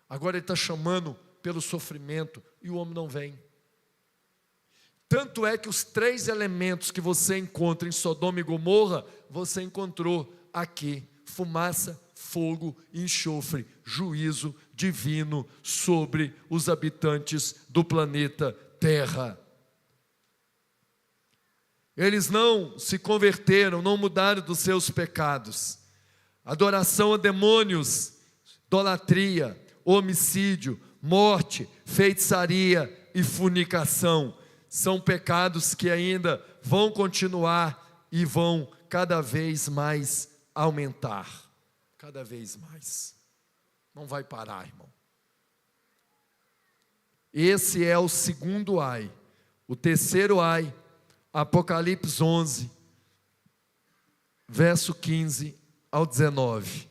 Agora Ele está chamando pelo sofrimento e o homem não vem. Tanto é que os 3 elementos que você encontra em Sodoma e Gomorra, você encontrou aqui: fumaça, fogo e enxofre, juízo divino sobre os habitantes do planeta Terra. Eles não se converteram, não mudaram dos seus pecados. Adoração a demônios, idolatria, homicídio, morte, feitiçaria e fornicação são pecados que ainda vão continuar e vão cada vez mais aumentar. Cada vez mais. Não vai parar, irmão. Esse é o segundo ai. O terceiro ai, Apocalipse 11, verso 15 ao 19.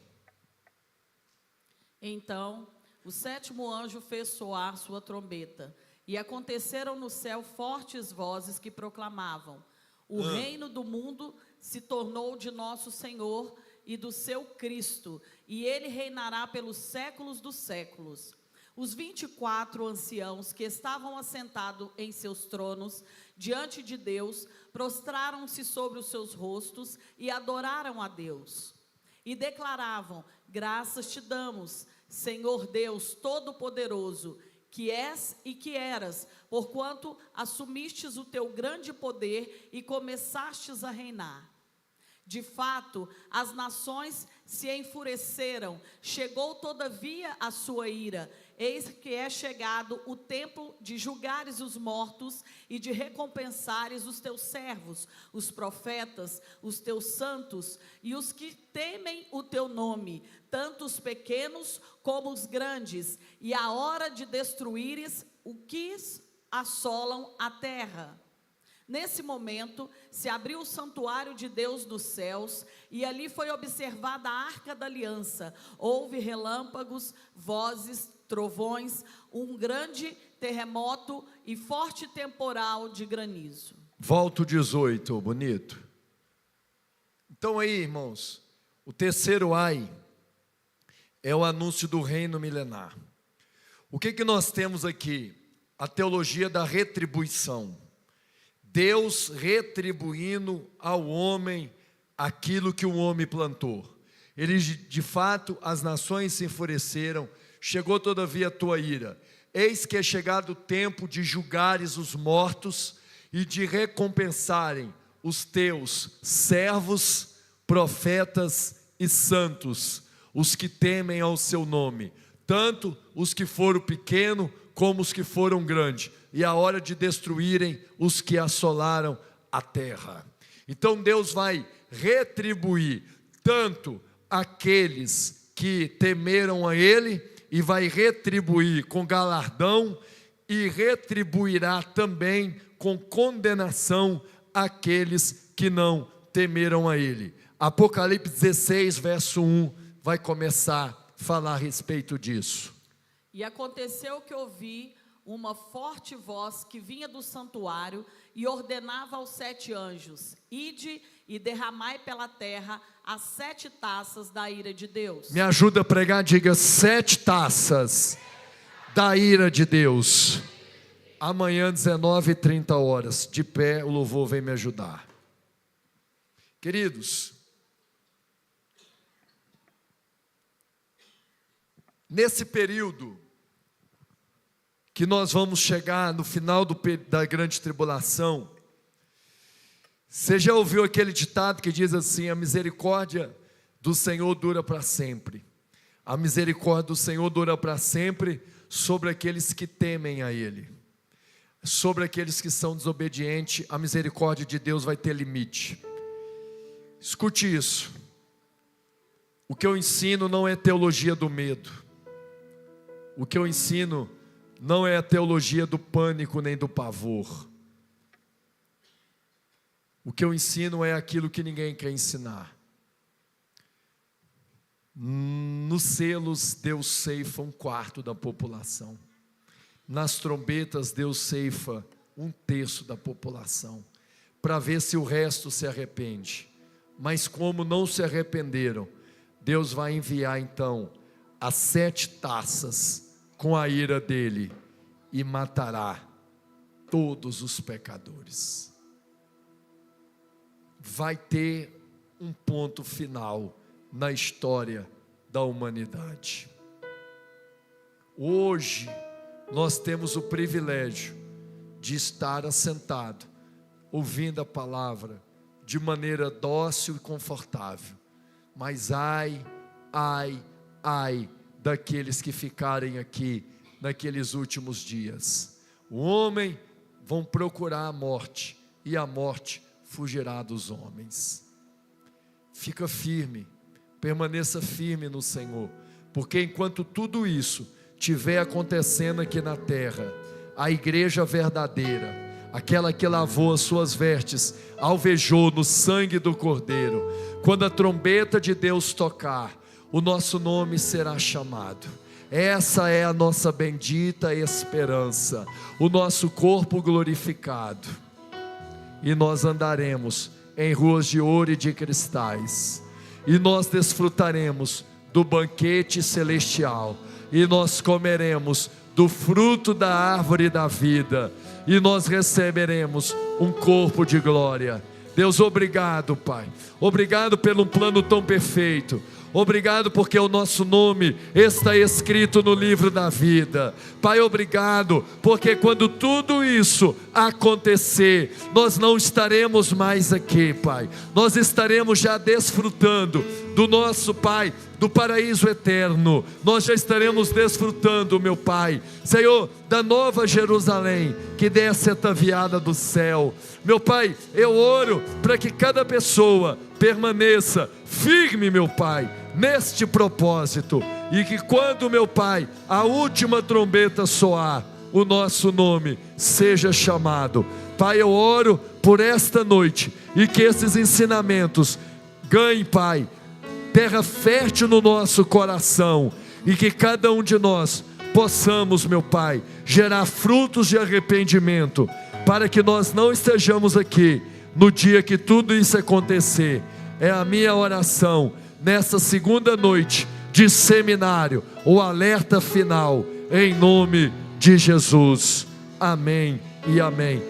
Então, o 7º anjo fez soar sua trombeta, e aconteceram no céu fortes vozes que proclamavam: o reino do mundo se tornou de nosso Senhor e do seu Cristo, e ele reinará pelos séculos dos séculos. Os 24 anciãos que estavam assentados em seus tronos diante de Deus prostraram-se sobre os seus rostos e adoraram a Deus. E declaravam: graças te damos, Senhor Deus Todo-Poderoso, que és e que eras, porquanto assumistes o teu grande poder e começastes a reinar. De fato, as nações se enfureceram, chegou todavia a sua ira. Eis que é chegado o tempo de julgares os mortos e de recompensares os teus servos, os profetas, os teus santos e os que temem o teu nome, tanto os pequenos como os grandes, e a hora de destruíres o que assolam a terra. Nesse momento, se abriu o santuário de Deus dos céus, e ali foi observada a arca da aliança. Houve relâmpagos, vozes, trovões, um grande terremoto e forte temporal de granizo. Volta o 18, bonito. Então aí, irmãos, o terceiro ai é o anúncio do reino milenar. O que nós temos aqui? A teologia da retribuição. Deus retribuindo ao homem aquilo que o homem plantou. Ele, de fato, as nações se enfureceram, chegou todavia a tua ira. Eis que é chegado o tempo de julgares os mortos e de recompensarem os teus servos, profetas e santos, os que temem ao seu nome, tanto os que foram pequenos como os que foram grandes, e a hora de destruírem os que assolaram a terra. Então Deus vai retribuir tanto aqueles que temeram a Ele, e vai retribuir com galardão, e retribuirá também com condenação aqueles que não temeram a Ele. Apocalipse 16, verso 1, vai começar a falar a respeito disso. E aconteceu que ouvi uma forte voz que vinha do santuário e ordenava aos 7 anjos: ide e derramai pela terra as 7 taças da ira de Deus. Me ajuda a pregar, diga: 7 taças da ira de Deus. Amanhã, 19h30, de pé, o louvor vem me ajudar. Queridos, nesse período que nós vamos chegar no final da grande tribulação, você já ouviu aquele ditado que diz assim: a misericórdia do Senhor dura para sempre. A misericórdia do Senhor dura para sempre sobre aqueles que temem a Ele. Sobre aqueles que são desobedientes, a misericórdia de Deus vai ter limite. Escute isso. O que eu ensino não é teologia do medo. O que eu ensino não é a teologia do pânico nem do pavor. O que eu ensino é aquilo que ninguém quer ensinar. Nos selos, Deus ceifa 1/4 da população. Nas trombetas, Deus ceifa 1/3 da população, para ver se o resto se arrepende. Mas como não se arrependeram, Deus vai enviar então as 7 taças com a ira dele, e matará todos os pecadores. Vai ter um ponto final na história da humanidade. Hoje nós temos o privilégio de estar assentado, ouvindo a palavra de maneira dócil e confortável. Mas ai daqueles que ficarem aqui naqueles últimos dias. O homem vão procurar a morte, e a morte fugirá dos homens. Fica firme, permaneça firme no Senhor, porque enquanto tudo isso estiver acontecendo aqui na terra, a igreja verdadeira, aquela que lavou as suas vestes, alvejou no sangue do Cordeiro, quando a trombeta de Deus tocar, o nosso nome será chamado. Essa é a nossa bendita esperança, o nosso corpo glorificado, e nós andaremos em ruas de ouro e de cristais, e nós desfrutaremos do banquete celestial, e nós comeremos do fruto da árvore da vida, e nós receberemos um corpo de glória. Deus, obrigado, Pai, obrigado pelo plano tão perfeito. Obrigado porque o nosso nome está escrito no livro da vida. Pai, obrigado porque quando tudo isso acontecer, nós não estaremos mais aqui, Pai. Nós estaremos já desfrutando do nosso, Pai, do paraíso eterno. Nós já estaremos desfrutando, meu Pai, Senhor, da nova Jerusalém que desce ataviada do céu. Meu Pai, eu oro para que cada pessoa permaneça firme, meu Pai, neste propósito, e que quando, meu Pai, a última trombeta soar, o nosso nome seja chamado. Pai, eu oro por esta noite, e que esses ensinamentos ganhem, Pai, terra fértil no nosso coração, e que cada um de nós possamos, meu Pai, gerar frutos de arrependimento, para que nós não estejamos aqui no dia que tudo isso acontecer. É a minha oração nessa segunda noite de seminário, o alerta final, em nome de Jesus. Amém e amém.